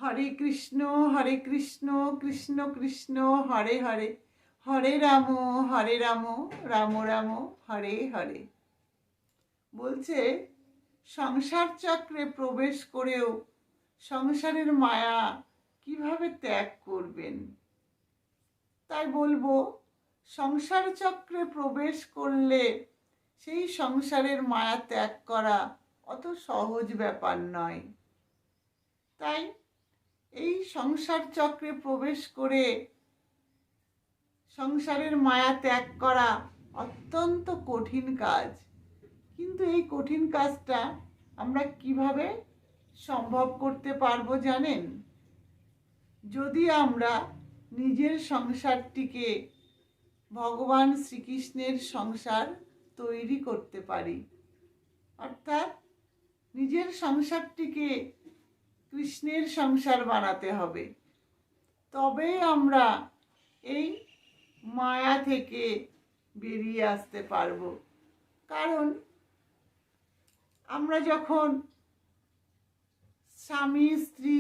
হরে কৃষ্ণ কৃষ্ণ কৃষ্ণ হরে হরে, হরে রাম রাম রাম হরে হরে। বলছে সংসার চক্রে প্রবেশ করেও সংসারের মায়া কিভাবে ত্যাগ করবেন। তাই বলবো, সংসার চক্রে প্রবেশ করলে সেই সংসারের মায়া ত্যাগ করা অত সহজ ব্যাপার নয়। তাই এই সংসার চক্রে প্রবেশ করে সংসারের মায়া ত্যাগ করা অত্যন্ত কঠিন কাজ। কিন্তু এই কঠিন কাজটা আমরা কিভাবে সম্ভব করতে পারবো জানেন? যদি আমরা নিজের সংসারটিকে ভগবান শ্রীকৃষ্ণের সংসার তৈরি করতে পারি, অর্থাৎ নিজের সংসারটিকে কৃষ্ণের সংসার বানাতে হবে, তবেই আমরা এই মায়া থেকে বেরিয়ে আসতে পারবো। কারণ আমরা যখন স্বামী স্ত্রী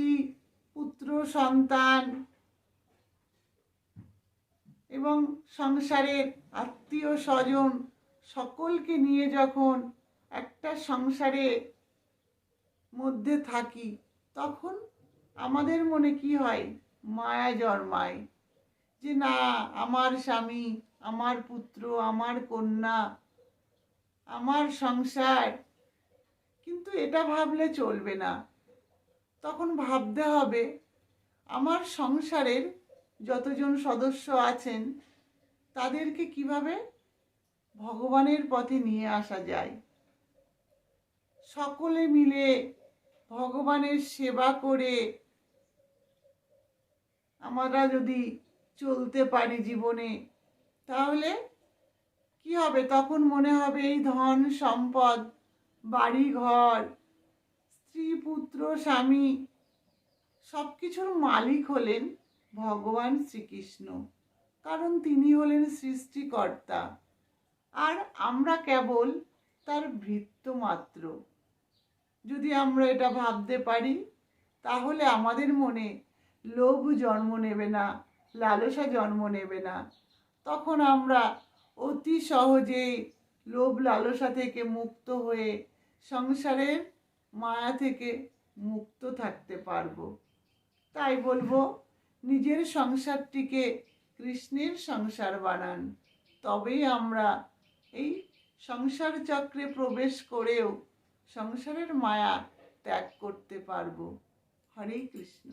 পুত্র সন্তান এবং সংসারের আত্মীয় স্বজন সকলকে নিয়ে যখন একটা সংসারের মধ্যে থাকি, তখন আমাদের মনে কি হয়? মায়া জন্মায় যে না, আমার স্বামী, আমার পুত্র, আমার কন্যা, আমার সংসার। কিন্তু এটা ভাবলে চলবে না। তখন ভাবতে হবে আমার সংসারের যতজন সদস্য আছেন তাদেরকে কিভাবে ভগবানের পথে নিয়ে আসা যায়। সকলে মিলে ভগবানের সেবা করে আমরা যদি চলতে পারি জীবনে, তাহলে কি হবে? তখন মনে হবে এই ধন সম্পদ, বাড়ি ঘর, স্ত্রী পুত্র স্বামী সব কিছুর মালিক হলেন ভগবান শ্রীকৃষ্ণ। কারণ তিনি হলেন সৃষ্টিকর্তা, আর আমরা কেবল তার ভৃত্য মাত্র। যদি আমরা এটা ভাবতে পারি, তাহলে আমাদের মনে লোভ জন্ম নেবে না, লালসা জন্ম নেবে না। তখন আমরা অতি সহজেই লোভ লালসা থেকে মুক্ত হয়ে সংসারের মায়া থেকে মুক্ত থাকতে পারবো। তাই বলবো, নিজের সংসারটিকে কৃষ্ণের সংসার বানান, তবেই আমরা এই সংসার চক্রে প্রবেশ করেও সংসারের মায়া ত্যাগ করতে পারবো। হরে কৃষ্ণ।